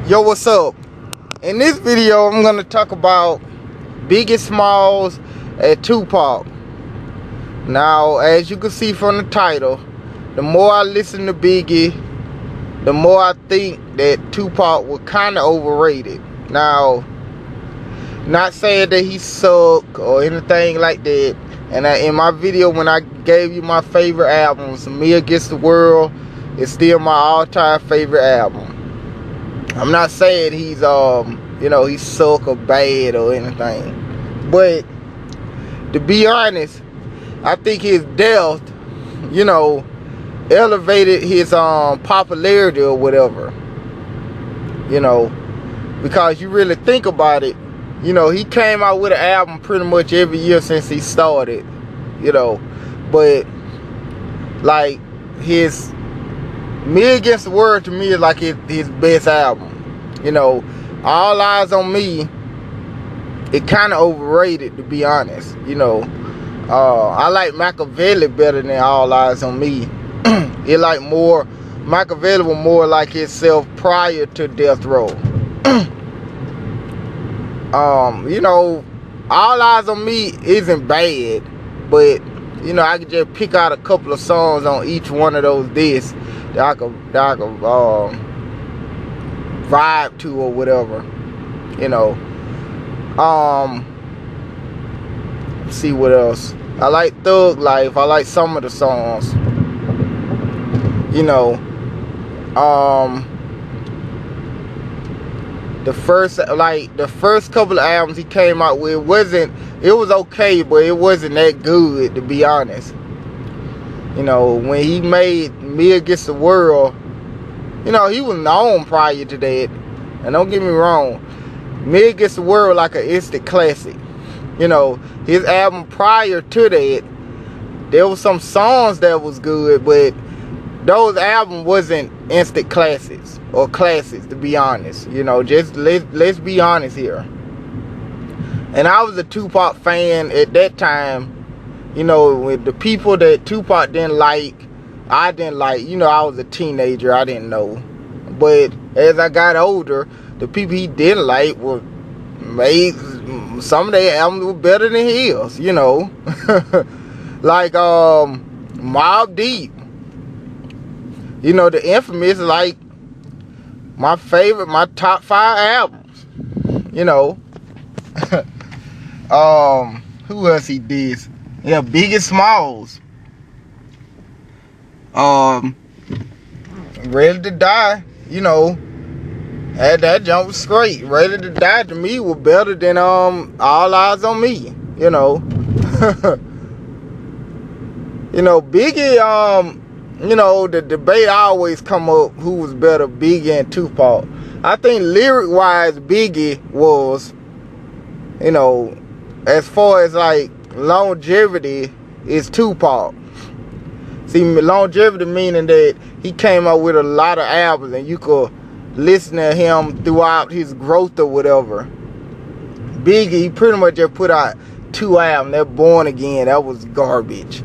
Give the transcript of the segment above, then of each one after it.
Yo, what's up? In this video, I'm gonna talk about Biggie Smalls and Tupac. Now, as you can see from the title, the more I listen to Biggie, the more I think that Tupac was kind of overrated. Now, not saying that he sucked or anything like that. And in my video, when I gave you my favorite albums, Me Against the World is still my all-time favorite album. I'm not saying he's he suck or bad or anything, but to be honest, I think his death, elevated his popularity or whatever. Because you really think about it, he came out with an album pretty much every year since he started, but like his Me Against the World to me is like his best album. All Eyes on Me, it kind of overrated, to be honest. I like Machiavelli better than All Eyes on Me. Machiavelli was more like himself prior to Death Row. All Eyes on Me isn't bad, but I could just pick out a couple of songs on each one of those discs that I could vibe to or whatever. Let's see what else. I like Thug Life. I like some of the songs. The first couple of albums he came out with it was okay, but it wasn't that good, to be honest. When he made Me Against the World, he was known prior to that. And don't get me wrong, Me Against the World like an instant classic. His album prior to that, there was some songs that was good, but those albums wasn't instant classics or classics, to be honest. Just let's be honest here. And I was a Tupac fan at that time. With the people that Tupac didn't like, I didn't like. I was a teenager, I didn't know. But as I got older, the people he didn't like made some of their albums were better than his. Like Mobb Deep. The Infamous, like my top 5 albums. Who else he did? Yeah, Biggie Smalls. Ready to Die. That jump was great. Ready to Die to me was better than All Eyes on Me. Biggie, the debate always come up who was better, Biggie and Tupac. I think lyric wise Biggie was, as far as like longevity, is Tupac. See, longevity meaning that he came out with a lot of albums and you could listen to him throughout his growth or whatever. Biggie, he pretty much just put out 2 albums. That Born Again, that was garbage.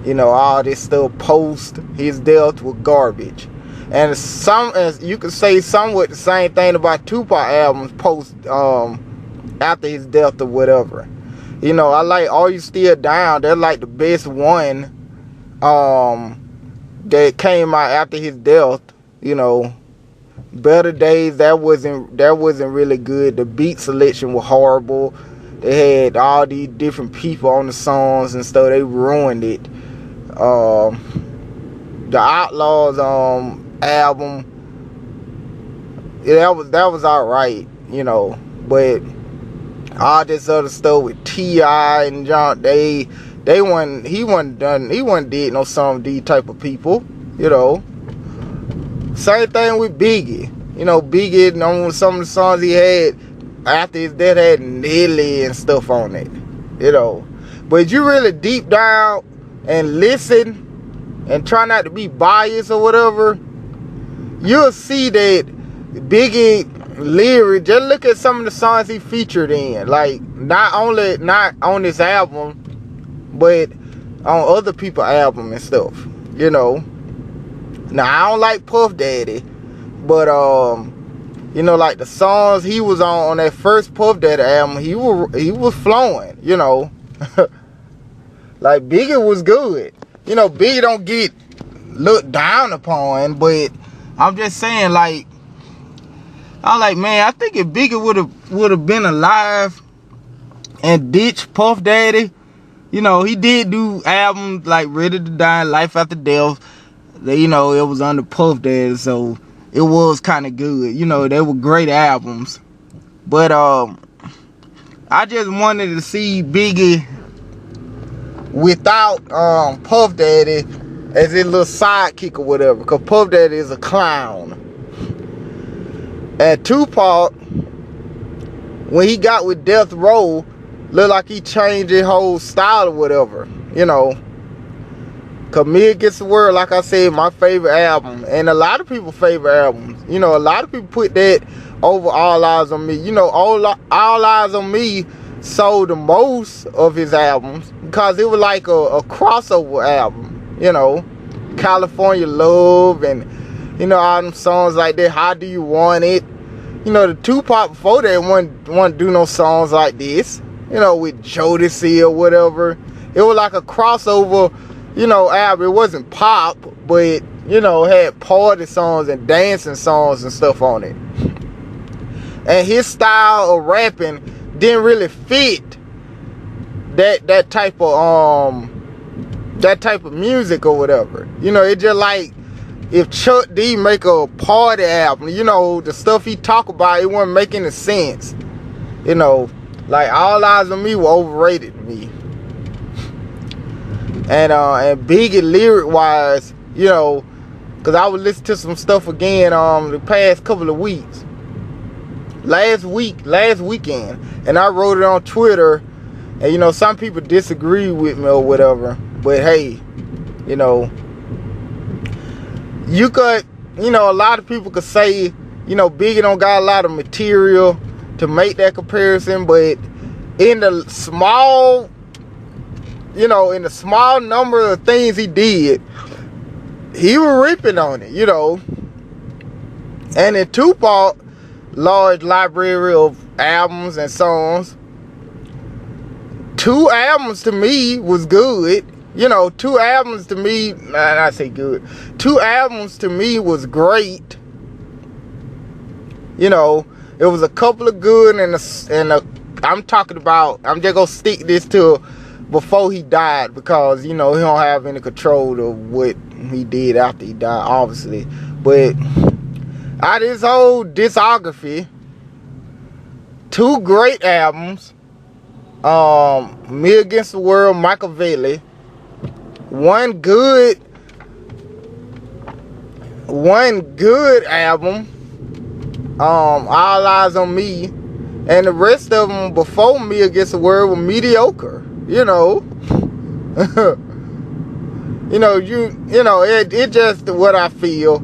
All this stuff post his death was garbage. And as you could say somewhat the same thing about Tupac albums post after his death or whatever. I like Are You Still Down. That's like the best one that came out after his death. Better Days, that wasn't really good. The beat selection was horrible. They had all these different people on the songs and stuff. They ruined it. The Outlaws album, that was alright, but all this other stuff with T.I. and John, he wasn't did no song with these type of people. Same thing with Biggie. Biggie on some of the songs he had after his death had Nelly and stuff on it. But you really deep down and listen and try not to be biased or whatever, you'll see that Biggie lyrics, just look at some of the songs he featured in, like not on this album but on other people's album and stuff. Now I don't like Puff Daddy, but You know, like the songs he was on that first Puff Daddy album, he was flowing, you know. Like Biggie was good. You know, Biggie don't get looked down upon, but I'm just saying, like, I'm like, man, I think if Biggie would have been alive and ditched Puff Daddy, you know, he did do albums like Ready to Die, Life After Death. You know, it was under Puff Daddy, so it was kind of good. You know, they were great albums. But I just wanted to see Biggie without Puff Daddy as his little sidekick or whatever, because Puff Daddy is a clown. And Tupac, when he got with Death Row, looked like he changed his whole style or whatever, you know. Cause Me Against the World, like I said, my favorite album, and a lot of people's favorite albums. You know, a lot of people put that over All Eyes on Me. You know, All Eyes on Me sold the most of his albums because it was like a crossover album. You know, California Love, and you know, all them songs like that. How Do You Want It? You know, the Tupac before that wasn't do no songs like this. You know, with Jodeci or whatever. It was like a crossover, you know, album. It wasn't pop, but, you know, had party songs and dancing songs and stuff on it. And his style of rapping didn't really fit that type of music or whatever. You know, it just like if Chuck D make a party album, you know, the stuff he talk about, it wasn't making any sense. You know, like All Eyes on Me were overrated to me. And Biggie lyric wise, you know, because I would listen to some stuff again the past couple of weeks. Last weekend, and I wrote it on Twitter, and you know, some people disagree with me or whatever, but hey, you know, you could, you know, a lot of people could say, you know, Biggie don't got a lot of material to make that comparison, but in the small, you know, in the small number of things he did, he was ripping on it, you know. And in Tupac, large library of albums and songs, 2 albums to me was good. You know, 2 albums to me, I say good. 2 albums to me was great. You know, it was a couple of good I'm talking about, I'm just gonna stick this to before he died, because, you know, he don't have any control of what he did after he died, obviously. But out of his whole discography, 2 great albums, Me Against the World, Machiavelli, one good album, All Eyes on Me, and the rest of them before Me Against the World were mediocre. You know, you know, it just what I feel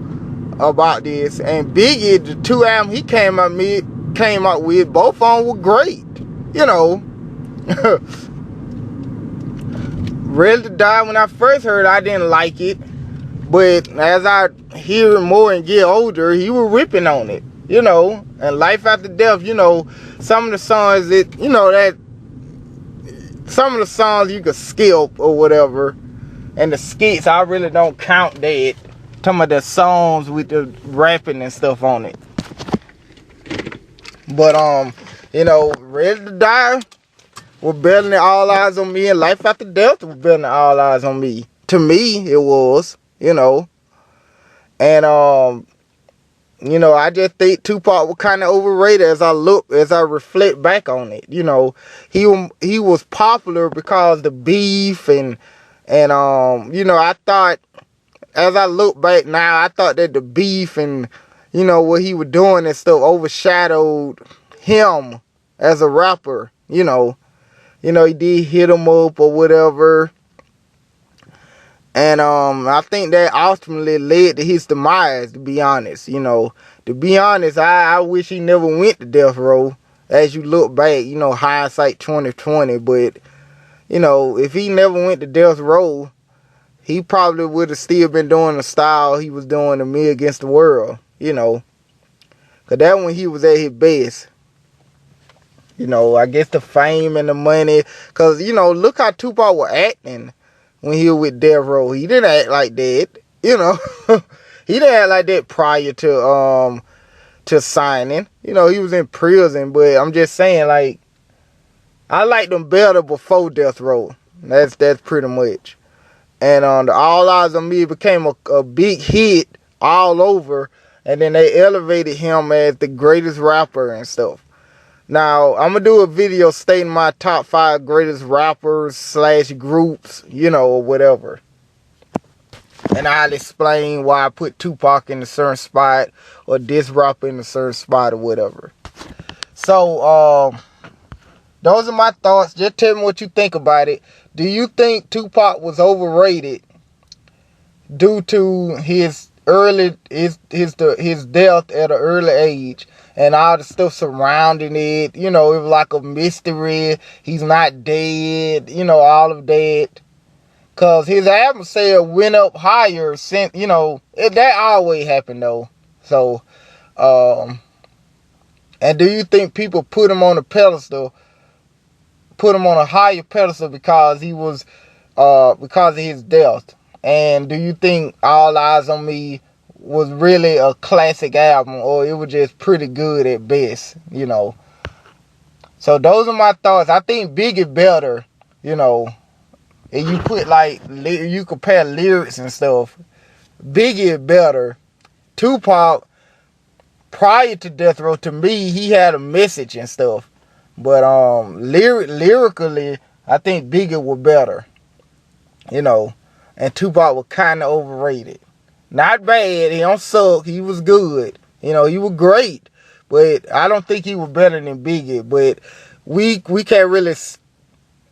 about this. And Biggie, the 2 albums he came out with, both of them were great. You know, Ready to Die, when I first heard it, I didn't like it, but as I hear it more and get older, he was ripping on it. You know, and Life After Death, you know, some of the songs that, you know, that some of the songs you could skip or whatever, and the skits, I really don't count that. Talking about the songs with the rapping and stuff on it. But you know, Ready to Die was better than All Eyes on Me, and Life After Death was better than All Eyes on Me. To me, it was, you know. And you know, I just think Tupac was kind of overrated as I reflect back on it. You know, he was popular because the beef and you know, I thought, as I look back now, I thought that the beef and, you know, what he was doing and stuff overshadowed him as a rapper. You know, he did hit him up or whatever. And I think that ultimately led to his demise, to be honest. You know, to be honest, I wish he never went to death row. As you look back, you know, hindsight 2020. But, you know, if he never went to death row, he probably would have still been doing the style he was doing to Me Against the World, you know. Cause that when he was at his best. You know, I guess the fame and the money. Cause, you know, look how Tupac was acting when he was with Death Row. He didn't act like that. You know. He didn't act like that prior to signing. You know, he was in prison, but I'm just saying, like, I liked him better before Death Row. That's pretty much. And the All Eyes on Me became a big hit all over, and then they elevated him as the greatest rapper and stuff. Now, I'm going to do a video stating my top 5 greatest rappers / groups, you know, or whatever. And I'll explain why I put Tupac in a certain spot or this rapper in a certain spot or whatever. So, those are my thoughts. Just tell me what you think about it. Do you think Tupac was overrated due to his death at an early age and all the stuff surrounding it? You know, it was like a mystery. He's not dead. You know, all of that. Because his album sale went up higher since, you know, that always happened though. So, and do you think people put him on a pedestal, put him on a higher pedestal because he was, because of his death? And do you think All Eyes on Me was really a classic album, or it was just pretty good at best, you know? So those are my thoughts. I think Biggie better, you know. And you put like, you compare lyrics and stuff, Biggie is better. Tupac, prior to Death Row, to me, he had a message and stuff. But lyrically, I think Biggie was better. You know, and Tupac was kind of overrated. Not bad, he don't suck, he was good. You know, he was great. But I don't think he was better than Biggie. But we can't really...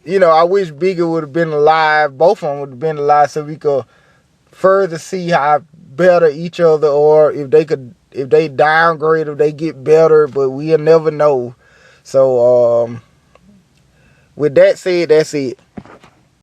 You know, I wish Biggie would have been alive. Both of them would have been alive so we could further see how better each other, or if they downgrade, if they get better, but we'll never know. So, with that said, that's it.